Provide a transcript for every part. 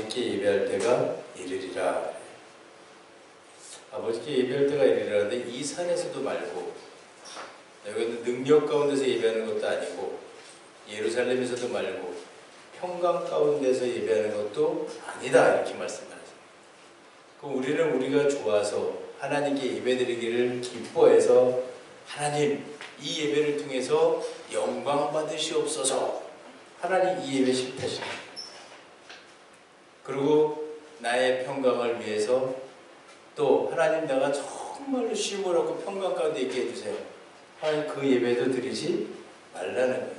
아버지께 예배할 때가 이르리라. 아버지께 예배할 때가 이르리라는데 이 산에서도 말고 여기는 능력 가운데서 예배하는 것도 아니고 예루살렘에서도 말고 평강 가운데서 예배하는 것도 아니다 이렇게 말씀하세요. 그럼 우리는 우리가 좋아서 하나님께 예배드리기를 기뻐해서 하나님 이 예배를 통해서 영광 받으시옵소서. 하나님 이 예배 싫다시네. 그리고 나의 평강을 위해서 또 하나님 내가 정말로 쉼을 얻고 평강 가운데 있게 해주세요. 하나님 그 예배도 드리지 말라는 거예요.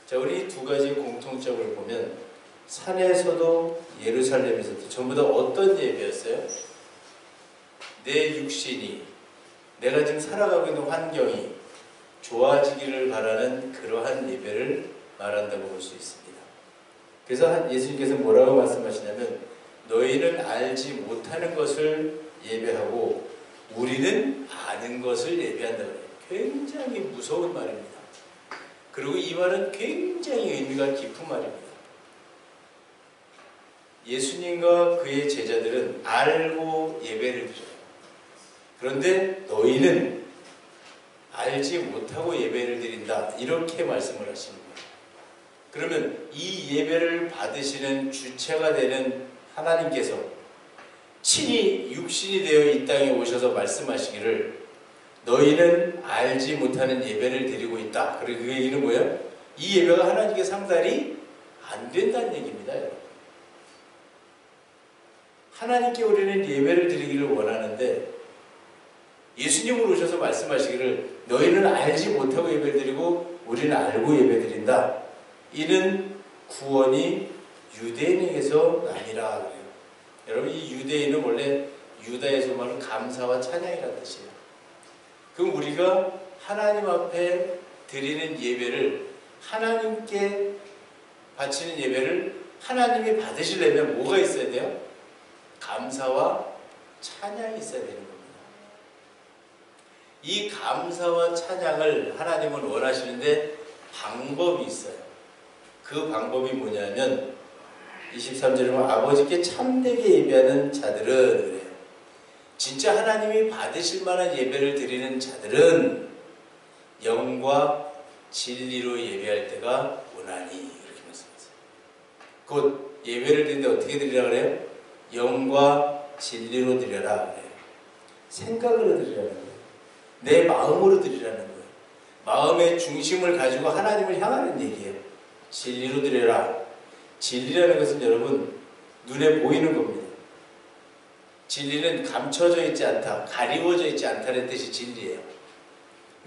자, 우리 두 가지 공통점을 보면 산에서도 예루살렘에서도 전부 다 어떤 예배였어요? 내 육신이 내가 지금 살아가고 있는 환경이 좋아지기를 바라는 그러한 예배를 말한다고 볼 수 있습니다. 그래서 예수님께서 뭐라고 말씀하시냐면 너희는 알지 못하는 것을 예배하고 우리는 아는 것을 예배한다고 해요. 굉장히 무서운 말입니다. 그리고 이 말은 굉장히 의미가 깊은 말입니다. 예수님과 그의 제자들은 알고 예배를 드려요. 그런데 너희는 알지 못하고 예배를 드린다. 이렇게 말씀을 하시는 거예요. 그러면 이 예배를 받으시는 주체가 되는 하나님께서 친히 육신이 되어 이 땅에 오셔서 말씀하시기를 너희는 알지 못하는 예배를 드리고 있다. 그리고 그 얘기는 뭐예요? 이 예배가 하나님께 상달이 안 된다는 얘기입니다. 여러분. 하나님께 우리는 예배를 드리기를 원하는데 예수님으로 오셔서 말씀하시기를 너희는 알지 못하고 예배를 드리고 우리는 알고 예배 드린다. 이는 구원이 유대인에게서 아니라 그래요. 여러분 이 유대인은 원래 유다에서 말하는 감사와 찬양이라는 뜻이에요. 그럼 우리가 하나님 앞에 드리는 예배를 하나님께 바치는 예배를 하나님이 받으시려면 뭐가 있어야 돼요? 감사와 찬양이 있어야 되는 겁니다. 이 감사와 찬양을 하나님은 원하시는데 방법이 있어요. 그 방법이 뭐냐면 23절에 보면 아버지께 참되게 예배하는 자들은 그래요. 진짜 하나님이 받으실 만한 예배를 드리는 자들은 영과 진리로 예배할 때가 오나니 이렇게 말씀하세요. 곧 예배를 드리는데 어떻게 드리라 그래요? 영과 진리로 드려라 그래요. 생각으로 드리라는 거예요. 내 마음으로 드리라는 거예요. 마음의 중심을 가지고 하나님을 향하는 얘기예요. 진리로 드려라. 진리라는 것은 여러분 눈에 보이는 겁니다. 진리는 감춰져 있지 않다, 가리워져 있지 않다는 뜻이 진리예요.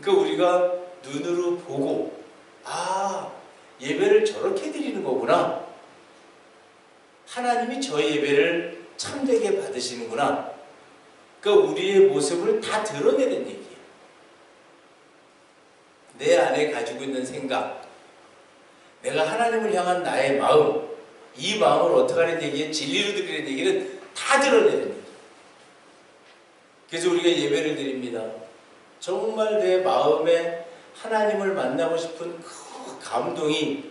그러니까 우리가 눈으로 보고 아, 예배를 저렇게 드리는 거구나. 하나님이 저의 예배를 참되게 받으시는구나. 그러니까 우리의 모습을 다 드러내는 얘기예요. 내 안에 가지고 있는 생각, 내가 하나님을 향한 나의 마음, 이 마음을 어떻게 하는 얘기예요? 진리로 드리는 얘기는 다 드러내는 얘기예요. 그래서 우리가 예배를 드립니다. 정말 내 마음에 하나님을 만나고 싶은 그 감동이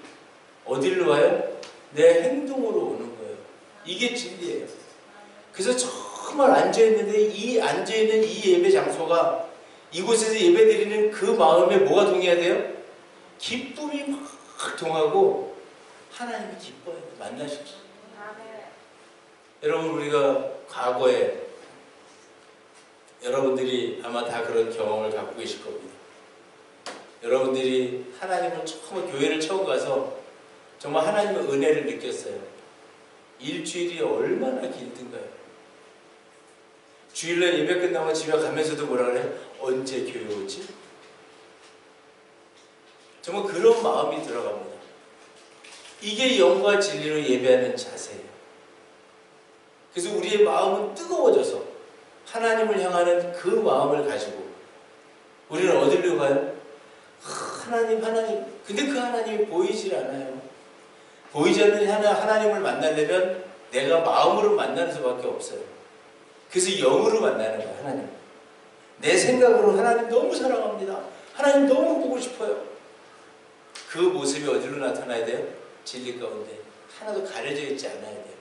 어디로 와요? 내 행동으로 오는 거예요. 이게 진리예요. 그래서 정말 앉아있는데 이 앉아있는 이 예배 장소가 이곳에서 예배 드리는 그 마음에 뭐가 동해야 돼요? 기쁨이 막 동하고 하나님이 기뻐요. 만나십시오. 여러분 우리가 과거에 여러분들이 아마 다 그런 경험을 갖고 계실 겁니다. 여러분들이 하나님을 처음 교회를 처음 가서 정말 하나님의 은혜를 느꼈어요. 일주일이 얼마나 길든가요. 주일날 예배 끝나고 집에 가면서도 뭐라 그래요? 언제 교회 오지? 정말 그런 마음이 들어갑니다. 이게 영과 진리로 예배하는 자세예요. 그래서 우리의 마음은 뜨거워져서 하나님을 향하는 그 마음을 가지고 우리는 어디로 가요? 하나님. 근데 그 하나님이 보이질 않아요. 보이지 않는 하나님을 만나려면 내가 마음으로 만나는 수밖에 없어요. 그래서 영으로 만나는 거예요. 하나님. 내 생각으로 하나님 너무 사랑합니다. 하나님 너무 보고 싶어요. 그 모습이 어디로 나타나야 돼요? 진리 가운데. 하나도 가려져 있지 않아야 돼요.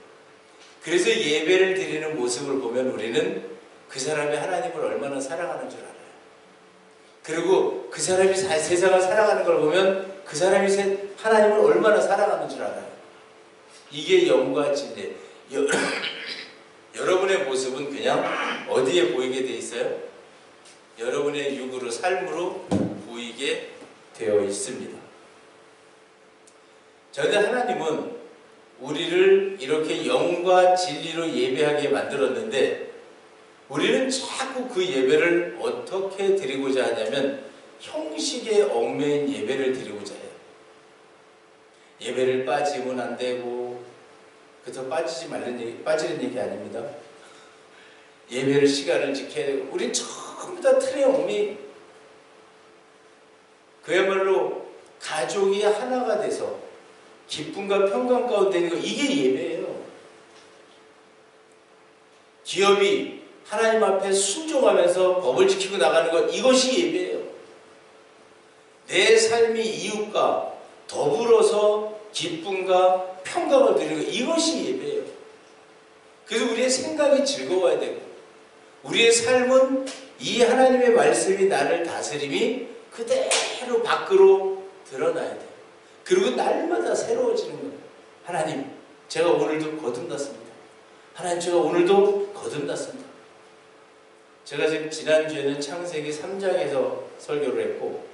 그래서 예배를 드리는 모습을 보면 우리는 그 사람이 하나님을 얼마나 사랑하는 줄 알아요. 그리고 그 사람이 세상을 살아가는 걸 보면 그 사람이 하나님을 얼마나 사랑하는 줄 알아요. 이게 영과 진리. 여러분의 모습은 그냥 어디에 보이게 돼 있어요? 여러분의 육으로, 삶으로 보이게 되어 있습니다. 저는 하나님은 우리를 이렇게 영과 진리로 예배하게 만들었는데 우리는 자꾸 그 예배를 어떻게 드리고자 하냐면 형식에 얽매인 예배를 드리고자 해요. 예배를 빠지면 안 되고, 그래서 빠지는 얘기 아닙니다. 예배를 시간을 지켜야 되고, 우린 전부 다 틀에 얽매인, 그야말로 가족이 하나가 돼서 기쁨과 평강 가운데 있는 거, 이게 예배예요. 기업이 하나님 앞에 순종하면서 법을 지키고 나가는 것, 이것이 예배예요. 내 삶이 이웃과 더불어서 기쁨과 평강을 누리는 것, 이것이 예배예요. 그래서 우리의 생각이 즐거워야 되고, 우리의 삶은 이 하나님의 말씀이 나를 다스림이 그대로 밖으로 드러나야 돼요. 그리고 날마다 새로워지는 거예요. 하나님, 제가 오늘도 거듭났습니다. 하나님, 제가 오늘도 거듭났습니다. 제가 지금 지난주에는 창세기 3장에서 설교를 했고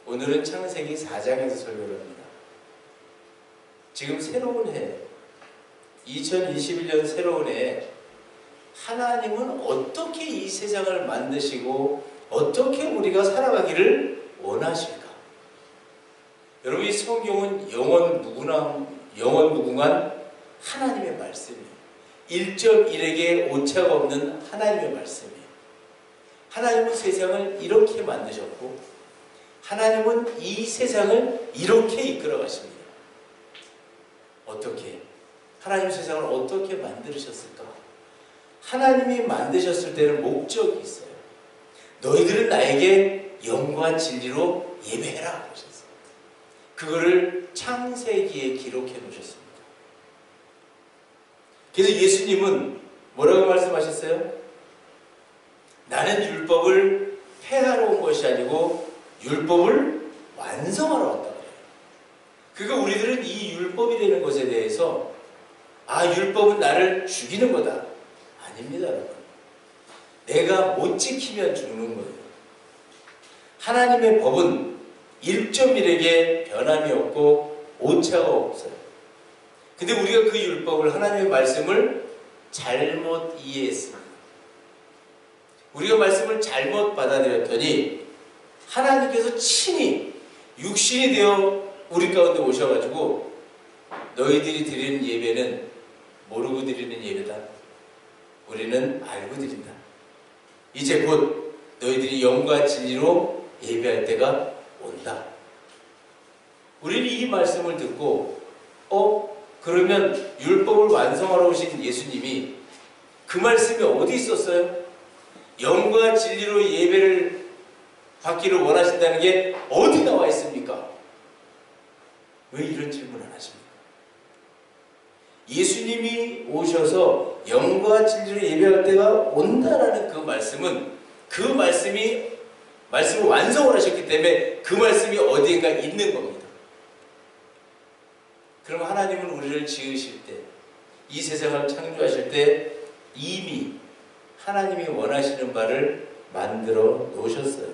오늘은 창세기 4장에서 설교를 합니다. 지금 새로운 해, 2021년 새로운 해에 하나님은 어떻게 이 세상을 만드시고 어떻게 우리가 살아가기를 원하실까? 여러분, 이 성경은 영원 무궁한 하나님의 말씀이에요. 1.1에게 오차가 없는 하나님의 말씀이에요. 하나님은 세상을 이렇게 만드셨고 하나님은 이 세상을 이렇게 이끌어 가십니다. 어떻게? 하나님 세상을 어떻게 만드셨을까? 하나님이 만드셨을 때는 목적이 있어요. 너희들은 나에게 영과 진리로 예배해라 하셨어요. 그거를 창세기에 기록해 놓으셨습니다. 그래서 예수님은 뭐라고 말씀하셨어요? 나는 율법을 폐하러 온 것이 아니고 율법을 완성하러 왔다 그래요. 그러니까 우리들은 이 율법이라는 것에 대해서 율법은 나를 죽이는 거다. 아닙니다, 여러분. 내가 못 지키면 죽는 거예요. 하나님의 법은 1.1에게 변함이 없고 오차가 없어요. 근데 우리가 그 율법을, 하나님의 말씀을 잘못 이해했습니다. 우리가 말씀을 잘못 받아들였더니 하나님께서 친히 육신이 되어 우리 가운데 오셔가지고 너희들이 드리는 예배는 모르고 드리는 예배다. 우리는 알고 드린다. 이제 곧 너희들이 영과 진리로 예배할 때가 온다. 우리는 이 말씀을 듣고 그러면 율법을 완성하러 오신 예수님이 그 말씀이 어디 있었어요? 영과 진리로 예배를 받기를 원하신다는 게 어디 나와 있습니까? 왜 이런 질문 안 하십니까? 예수님이 오셔서 영과 진리로 예배할 때가 온다라는 그 말씀은 그 말씀을 완성을 하셨기 때문에 그 말씀이 어디인가 있는 겁니다. 그럼 하나님은 우리를 지으실 때, 이 세상을 창조하실 때 이미 하나님이 원하시는 바를 만들어 놓으셨어요.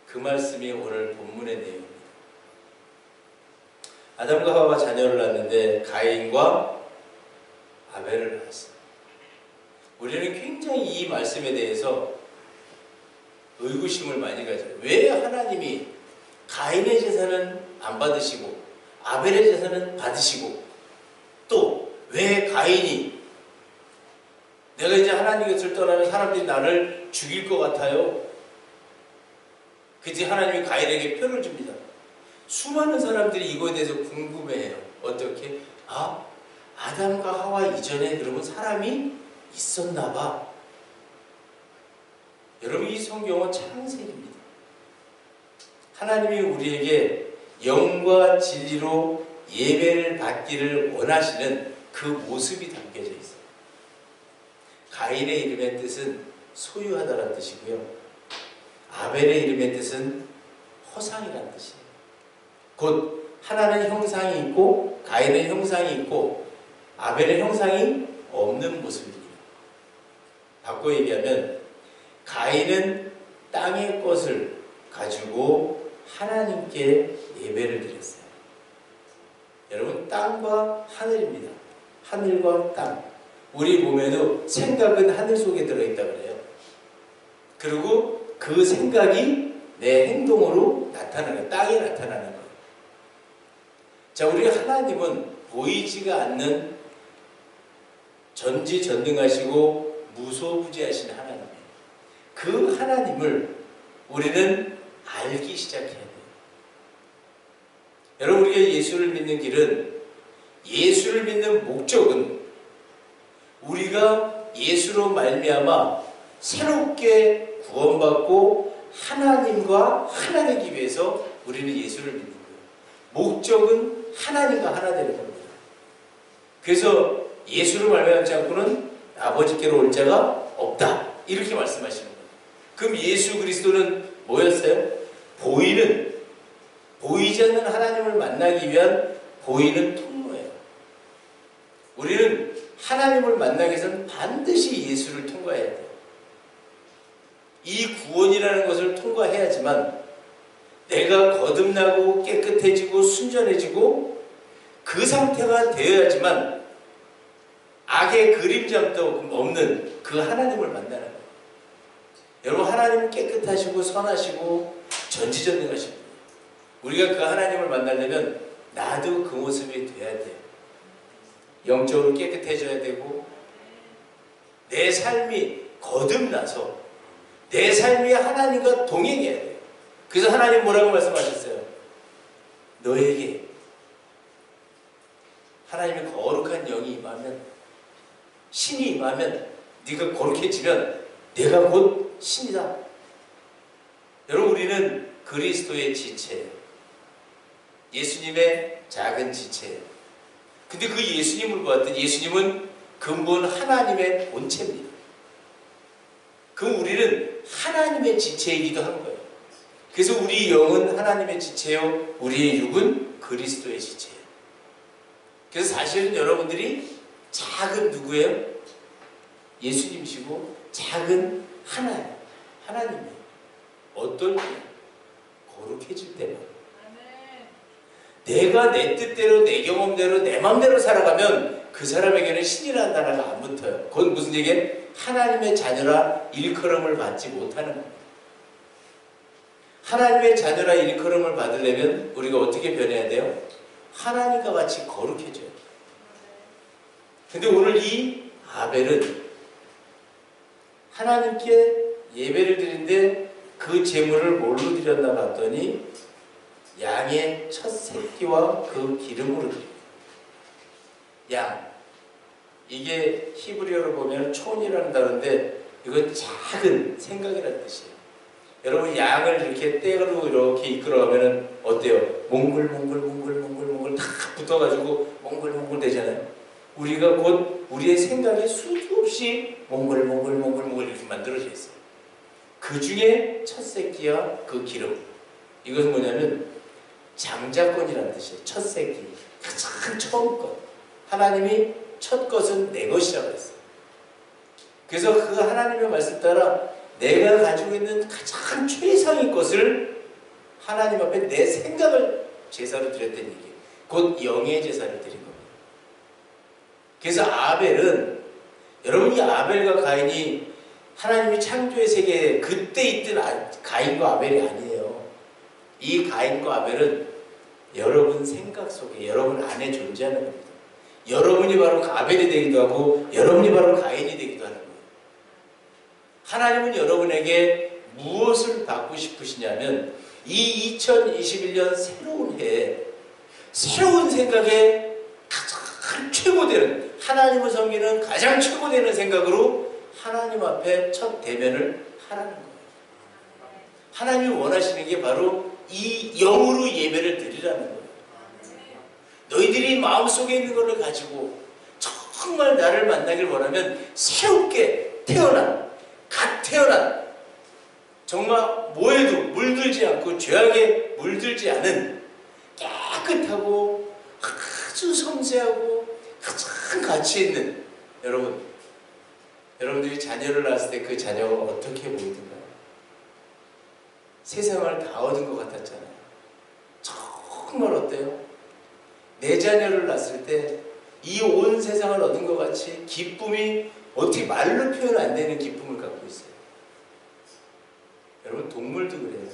그 말씀이 오늘 본문의 내용입니다. 아담과 하와가 자녀를 낳았는데 가인과 아벨을 낳았어요. 우리는 굉장히 이 말씀에 대해서 의구심을 많이 가져요. 왜 하나님이 가인의 제사는 안 받으시고 아벨의 제사는 받으시고 또 왜 가인이, 내가 이제 하나님 곁을 떠나면 사람들이 나를 죽일 것 같아요. 그치, 하나님이 가인에게 표를 줍니다. 수많은 사람들이 이거에 대해서 궁금해해요. 어떻게? 아담과 하와 이전에 그러면 사람이 있었나 봐. 여러분, 이 성경은 창세기입니다. 하나님이 우리에게 영과 진리로 예배를 받기를 원하시는 그 모습이 담겨져 있어요. 가인의 이름의 뜻은 소유하다라는 뜻이고요. 아벨의 이름의 뜻은 허상이라는 뜻이에요. 곧 하나는 형상이 있고 가인은 형상이 있고 아벨의 형상이 없는 모습입니다. 바꿔 얘기하면 가인은 땅의 것을 가지고 하나님께 예배를 드렸어요. 여러분, 땅과 하늘입니다. 하늘과 땅. 우리 몸에도 생각은 하늘 속에 들어있다 그래요. 그리고 그 생각이 내 행동으로 나타나는, 땅에 나타나는 거예요. 자, 우리 하나님은 보이지가 않는 전지전능하시고 무소부지하신 하나님이에요. 그 하나님을 우리는 알기 시작해야 돼요. 여러분, 우리가 예수를 믿는 길은, 예수를 믿는 목적은 우리가 예수로 말미암아 새롭게 구원받고 하나님과 하나 되기 위해서 우리는 예수를 믿는 거예요. 목적은 하나님과 하나 되는 겁니다. 그래서 예수를 말미암지 않고는 아버지께로 올 자가 없다, 이렇게 말씀하시는 거예요. 그럼 예수 그리스도는 뭐였어요? 보이지 않는 하나님을 만나기 위한 보이는 통로예요. 우리는 하나님을 만나기 위해서는 반드시 예수를 통과해야 돼요. 이 구원이라는 것을 통과해야지만 내가 거듭나고 깨끗해지고 순전해지고 그 상태가 되어야지만 악의 그림자도 없는 그 하나님을 만나는 거예요. 여러분, 하나님은 깨끗하시고 선하시고 전지전능하신 분이에요. 우리가 그 하나님을 만나려면 나도 그 모습이 돼야 돼요. 영적으로 깨끗해져야 되고 내 삶이 거듭나서 내 삶이 하나님과 동행해야 돼요. 그래서 하나님 뭐라고 말씀하셨어요? 너에게 하나님의 거룩한 영이 임하면, 신이 임하면, 네가 거룩해지면 내가 곧 신이다. 여러분, 우리는 그리스도의 지체예요. 예수님의 작은 지체예요. 근데 그 예수님을 보았더니 예수님은 근본 하나님의 본체입니다. 그럼 우리는 하나님의 지체이기도 한 거예요. 그래서 우리 영은 하나님의 지체요, 우리의 육은 그리스도의 지체예요. 그래서 사실은 여러분들이 작은 누구예요? 예수님이시고 작은 하나님이에요. 어떨 때? 거룩해질 때만. 내가 내 뜻대로, 내 경험대로, 내 마음대로 살아가면 그 사람에게는 신이라는 단어가 안 붙어요. 그건 무슨 얘기예요? 하나님의 자녀라 일컬음을 받지 못하는 겁니다. 하나님의 자녀라 일컬음을 받으려면 우리가 어떻게 변해야 돼요? 하나님과 같이 거룩해져야 돼요. 근데 오늘 이 아벨은 하나님께 예배를 드리는데 그 제물을 뭘로 드렸나 봤더니 양의 첫 새끼와 그 기름으로 드립니다. 양. 이게 히브리어로 보면 촌이라는 단어인데 이건 작은 생각이라는 뜻이에요. 여러분, 양을 이렇게 떼로 이렇게 이끌어가면 어때요? 몽글몽글 다 붙어가지고 몽글몽글 되잖아요. 우리가 곧 우리의 생각이 수도 없이 몽글몽글 이렇게 만들어져 있어요. 그 중에 첫 새끼와 그 기름. 이것은 뭐냐면 장자권이라는 뜻이에요. 첫 새끼. 가장 처음 것. 하나님이 첫 것은 내 것이라고 했어요. 그래서 그 하나님의 말씀 따라 내가 가지고 있는 가장 최상의 것을 하나님 앞에 내 생각을 제사로 드렸다는 얘기예요. 곧 영의 제사를 드린 겁니다. 그래서 아벨은, 여러분, 이 아벨과 가인이 하나님이 창조의 세계에 그때 있던 가인과 아벨이 아니에요. 이 가인과 아벨은 여러분 생각 속에, 여러분 안에 존재하는 겁니다. 여러분이 바로 아벨이 되기도 하고 여러분이 바로 가인이 되기도 하는 거예요. 하나님은 여러분에게 무엇을 받고 싶으시냐면 이 2021년 새로운 해에 새로운 생각에 가장 최고되는, 하나님을 섬기는 가장 최고되는 생각으로 하나님 앞에 첫 대면을 하라는 거예요. 하나님이 원하시는 게 바로 이 영으로 예배를 드리라는 거예요. 너희들이 마음속에 있는 것을 가지고 정말 나를 만나길 원하면 새롭게 태어난, 갓 태어난, 정말 뭐에도 물들지 않고 죄악에 물들지 않은 깨끗하고 아주 섬세하고 가장 가치 있는 여러분들이 자녀를 낳았을 때 그 자녀가 어떻게 보이던가요? 세상을 다 얻은 것 같았잖아요. 정말 어때요? 내 자녀를 낳았을 때 이 온 세상을 얻은 것 같이 기쁨이 어떻게 말로 표현 안 되는 기쁨을 갖고 있어요. 여러분, 동물도 그래요.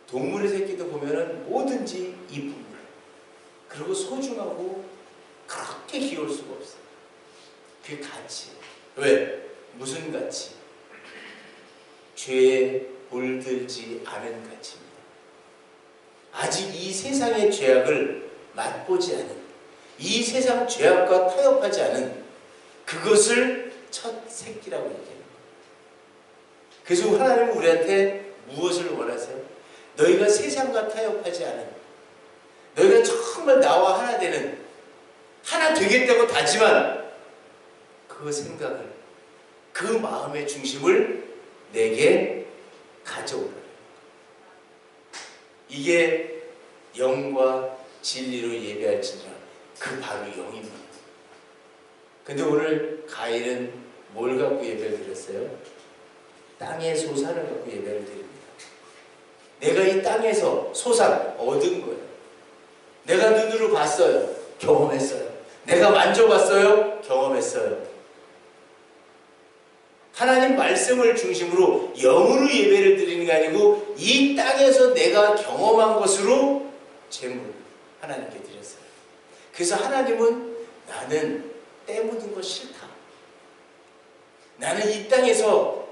동물의 새끼도 보면은 뭐든지 이쁩니다. 그리고 소중하고 그렇게 귀여울 수가 없어요. 그게 가치. 왜? 무슨 가치? 죄에 물들지 않은 가치입니다. 아직 이 세상의 죄악을 맛보지 않은, 이 세상 죄악과 타협하지 않은 그것을 첫 새끼라고 얘기합니다. 그래서 하나님은 우리한테 무엇을 원하세요? 너희가 세상과 타협하지 않은, 너희가 정말 나와 하나 되는, 하나 되겠다고 다짐한 그 생각을, 그 마음의 중심을 내게 가져오라. 이게 영과 진리로 예배할지니라. 그 바로 영입니다. 근데 오늘 가인은 뭘 갖고 예배를 드렸어요? 땅의 소산을 갖고 예배를 드립니다. 내가 이 땅에서 소산 얻은 거예요. 내가 눈으로 봤어요. 경험했어요. 내가 만져봤어요. 경험했어요. 하나님 말씀을 중심으로 영으로 예배를 드리는 게 아니고 이 땅에서 내가 경험한 것으로 제물 하나님께 드렸어요. 그래서 하나님은 나는 때 묻은 거 싫다. 나는 이 땅에서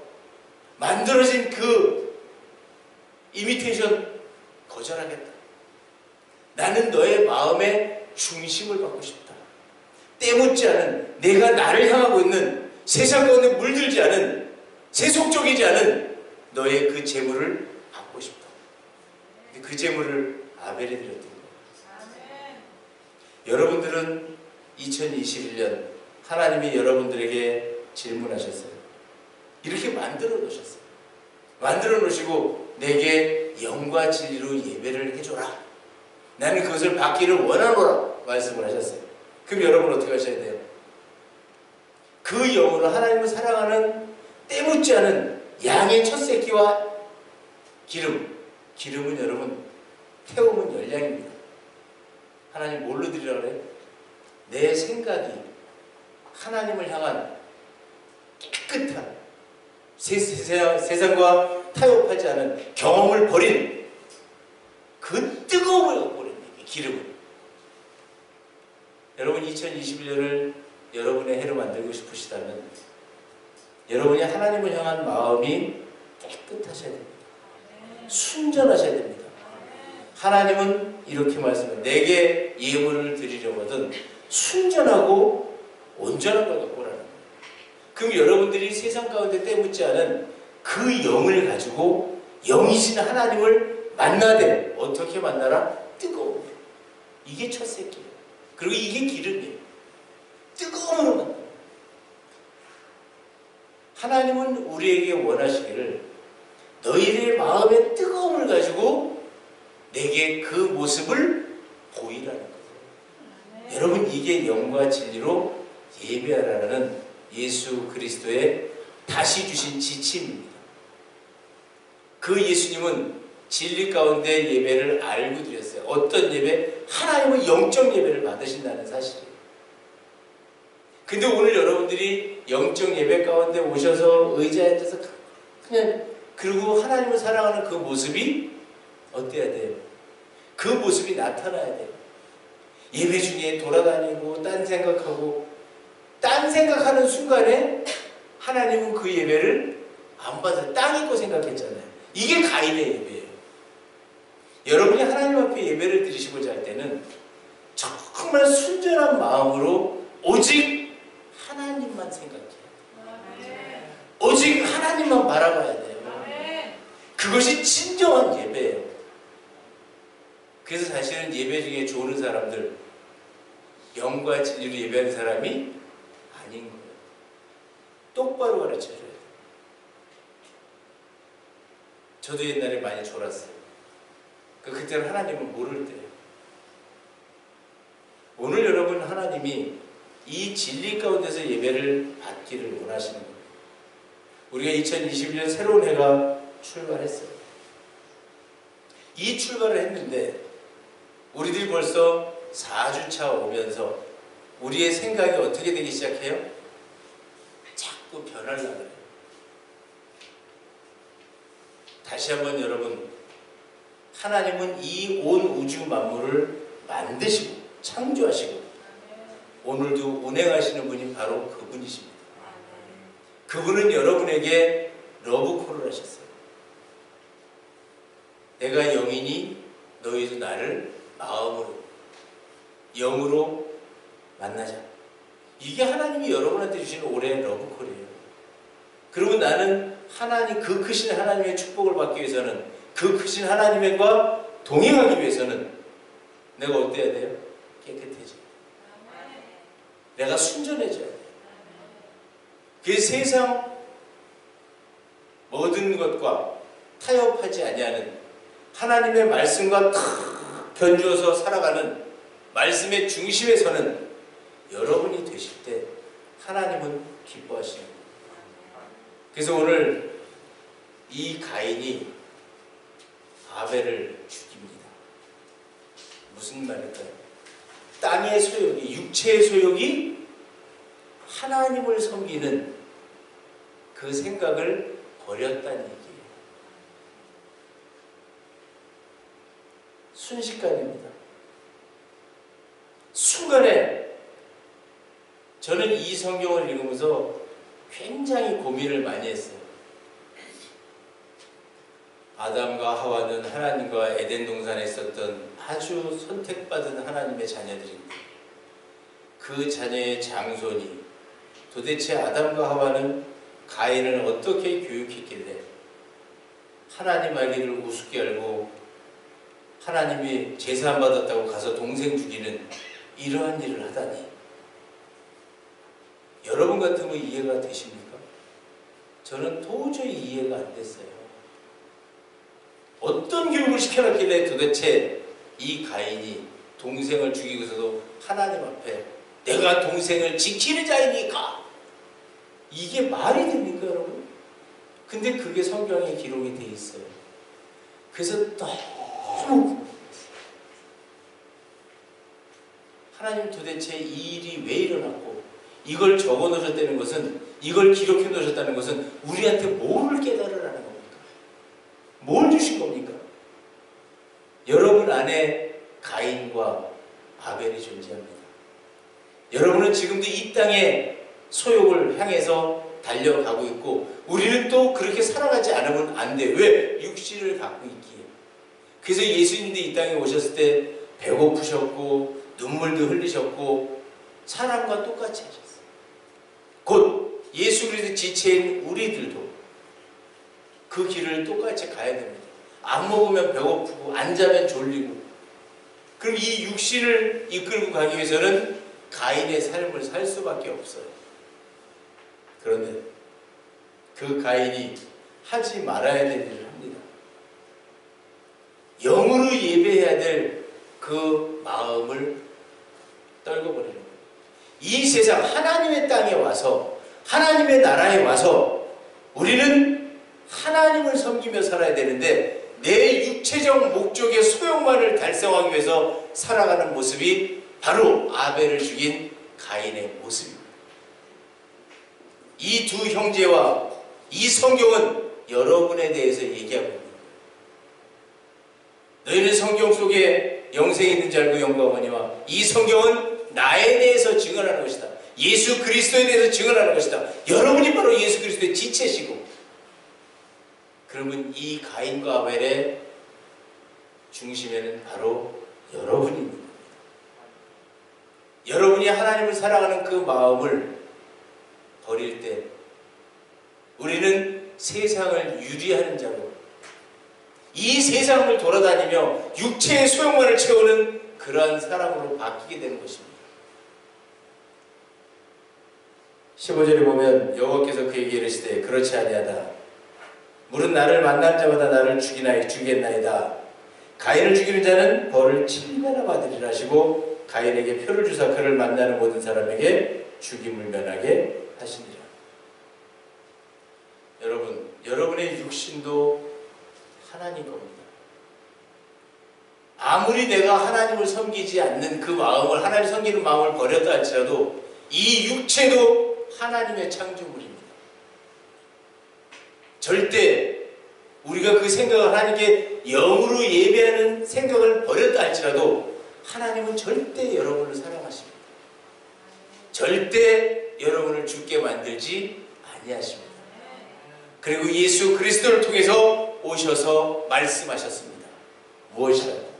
만들어진 그 이미테이션 거절하겠다. 나는 너의 마음의 중심을 받고 싶다. 때 묻지 않은, 내가 나를 향하고 있는 세상 가운데 물들지 않은, 세속적이지 않은 너의 그 재물을 받고 싶다. 그 재물을 아벨에 드렸던 거예요. 여러분들은 2021년 하나님이 여러분들에게 질문하셨어요. 이렇게 만들어 놓으셨어요. 만들어 놓으시고 내게 영과 진리로 예배를 해줘라. 나는 그것을 받기를 원하노라 말씀을 하셨어요. 그럼 여러분 어떻게 하셔야 돼요? 그 영으로 하나님을 사랑하는 때 묻지 않은 양의 첫 새끼와 기름은 여러분 태우면 열량입니다. 하나님 뭘로 드리라고 그래요? 내 생각이 하나님을 향한 깨끗한 세상과 타협하지 않은 경험을 버린 그 뜨거움을 갖고 오는 기름은. 여러분 2021년을 여러분의 해로 만들고 싶으시다면 여러분이 하나님을 향한 마음이 깨끗하셔야 됩니다. 순전하셔야 됩니다. 하나님은 이렇게 말씀해요. 내게 예물을 드리려거든 순전하고 온전한 걸 갖고 오라는 거예요. 그럼 여러분들이 세상 가운데 때묻지 않은 그 영을 가지고 영이신 하나님을 만나되 어떻게 만나라? 뜨거운 물. 이게 첫 새끼예요. 그리고 이게 기름이에요. 뜨거움으로 만나. 하나님은 우리에게 원하시기를 너희들의 마음의 뜨거움을 가지고 내게 그 모습을 보이라는 거예요. 여러분 이게 영과 진리로 예배하라는 예수 그리스도의 다시 주신 지침입니다. 그 예수님은 진리 가운데 예배를 알고 드렸어요. 어떤 예배? 하나님은 영적 예배를 받으신다는 사실이에요. 근데 오늘 여러분들이 영적 예배 가운데 오셔서 의자에 앉아서 그냥 그리고 하나님을 사랑하는 그 모습이 어때야 돼요? 그 모습이 나타나야 돼요. 예배 중에 돌아다니고 딴 생각하고 딴 생각하는 순간에 하나님은 그 예배를 안 받아요. 땅 있고 생각했잖아요. 이게 가인의 예배예요. 여러분이 하나님 앞에 예배를 드리시고자 할 때는 정말 순전한 마음으로 오직 하나님만 생각해요. 오직 하나님만 바라봐야 돼요. 그것이 진정한 예배예요. 그래서 사실은 예배 중에 좋은 사람들, 영과 진리로 예배하는 사람이 아닌 거예요. 똑바로 가르쳐줘야 돼요. 저도 옛날에 많이 졸았어요. 그때는 하나님을 모를 때예요. 오늘 여러분 하나님이 이 진리 가운데서 예배를 받기를 원하시는 거예요. 우리가 2021년 새로운 해가 출발했어요. 이 출발을 했는데 우리들이 벌써 4주차 오면서 우리의 생각이 어떻게 되기 시작해요? 자꾸 변하려고 그래요. 다시 한번 여러분, 하나님은 이 온 우주 만물을 만드시고 창조하시고 오늘도 운행하시는 분이 바로 그분이십니다. 그분은 여러분에게 러브콜을 하셨어요. 내가 영이니 너희도 나를 마음으로 영으로 만나자. 이게 하나님이 여러분한테 주신 올해의 러브콜이에요. 그러면 나는 하나님, 그 크신 하나님의 축복을 받기 위해서는, 그 크신 하나님과 동행하기 위해서는 내가 어때야 돼요? 깨끗해져. 내가 순전해져야 돼요. 그 세상 모든 것과 타협하지 아니하는 하나님의 말씀과 탁 견주어서 살아가는 말씀의 중심에 서는 여러분이 되실 때 하나님은 기뻐하시는 거예요. 그래서 오늘 이 가인이 아벨을 죽입니다. 무슨 말일까요? 땅의 소욕이, 육체의 소욕이 하나님을 섬기는 그 생각을 버렸다는 얘기예요. 순식간입니다. 순간에 저는 이 성경을 읽으면서 굉장히 고민을 많이 했어요. 아담과 하와는 하나님과 에덴 동산에 있었던 아주 선택받은 하나님의 자녀들인데 그 자녀의 장손이 도대체 아담과 하와는 가인을 어떻게 교육했길래 하나님 알기를 우습게 알고 하나님이 제사 안 받았다고 가서 동생 죽이는 이러한 일을 하다니. 여러분 같으면 이해가 되십니까? 저는 도저히 이해가 안 됐어요. 어떤 교육을 시켜놨길래 도대체 이 가인이 동생을 죽이고서도 하나님 앞에 내가 동생을 지키는 자이니까, 이게 말이 됩니까 여러분? 근데 그게 성경에 기록이 돼 있어요. 그래서 너무 하나님 도대체 이 일이 왜 일어났고 이걸 적어 놓으셨다는 것은, 이걸 기록해 놓으셨다는 것은 우리한테 뭐를 깨달으라는 겁니까? 뭘 주신 겁니까? 여러분 안에 가인과 아벨이 존재합니다. 여러분은 지금도 이 땅의 소욕을 향해서 달려가고 있고 우리는 또 그렇게 살아가지 않으면 안 돼. 왜? 육신을 갖고 있기에. 그래서 예수님도 이 땅에 오셨을 때 배고프셨고 눈물도 흘리셨고 사람과 똑같이 하셨어요. 곧 예수 그리스도 지체인 우리들도 그 길을 똑같이 가야 됩니다. 안 먹으면 배고프고 안 자면 졸리고. 그럼 이 육신을 이끌고 가기 위해서는 가인의 삶을 살 수밖에 없어요. 그런데 그 가인이 하지 말아야 될 일을 합니다. 영으로 예배해야 될 그 마음을 떨궈버리는 거예요. 이 세상 하나님의 땅에 와서, 하나님의 나라에 와서 우리는 하나님을 섬기며 살아야 되는데 내 육체적 목적의 소욕만을 달성하기 위해서 살아가는 모습이 바로 아벨을 죽인 가인의 모습입니다. 이 두 형제와 이 성경은 여러분에 대해서 얘기하고 있는 거예요. 너희는 성경 속에 영생이 있는 줄 알고 영광하니와 이 성경은 나에 대해서 증언하는 것이다. 예수 그리스도에 대해서 증언하는 것이다. 여러분이 바로 예수 그리스도의 지체시고, 그러면 이 가인과 아벨의 중심에는 바로 여러분입니다. 여러분이 하나님을 사랑하는 그 마음을 버릴 때 우리는 세상을 유리하는 자로, 이 세상을 돌아다니며 육체의 소욕만을 채우는 그러한 사람으로 바뀌게 되는 것입니다. 15절에 보면 여호와께서 그에게 이르시되 그렇지 아니하다. 물은 나를 만날 자마다 나를 죽이겠나이다. 가인을 죽이는 자는 벌을 7배나 받으리라 하시고 가인에게 표를 주사 그를 만나는 모든 사람에게 죽임을 면하게 하시니라. 여러분, 여러분의 육신도 하나님 겁니다. 아무리 내가 하나님을 섬기지 않는 그 마음을, 하나님 섬기는 마음을 버렸다 할지라도 이 육체도 하나님의 창조물입니다. 절대 우리가 그 생각을 하나님께 영으로 예배하는 생각을 버렸다 할지라도 하나님은 절대 여러분을 사랑하십니다. 절대 여러분을 죽게 만들지 아니하십니다. 그리고 예수 그리스도를 통해서 오셔서 말씀하셨습니다. 무엇이라도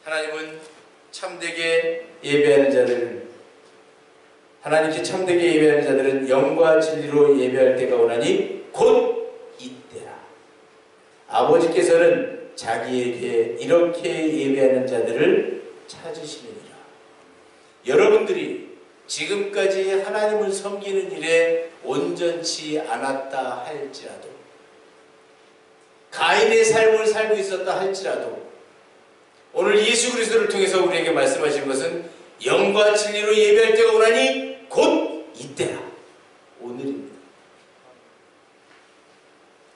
하나님은 참되게 예배하는 자들, 하나님께 참되게 예배하는 자들은 영과 진리로 예배할 때가 오나니 곧 이때라. 아버지께서는 자기에게 이렇게 예배하는 자들을 찾으시느니라. 여러분들이 지금까지 하나님을 섬기는 일에 온전치 않았다 할지라도, 가인의 삶을 살고 있었다 할지라도, 오늘 예수 그리스도를 통해서 우리에게 말씀하신 것은 영과 진리로 예배할 때가 오나니 곧 이때라. 오늘입니다.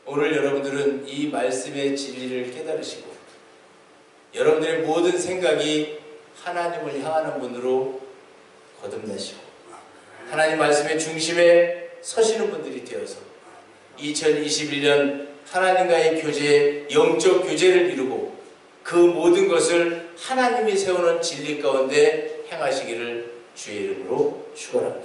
오늘 여러분들은 이 말씀의 진리를 깨달으시고 여러분들의 모든 생각이 하나님을 향하는 분으로 거듭나시고 하나님 말씀의 중심에 서시는 분들이 되어서 2021년 하나님과의 교제, 영적 교제를 이루고 그 모든 것을 하나님이 세우는 진리 가운데 행하시기를 주의 이름으로 축원합니다.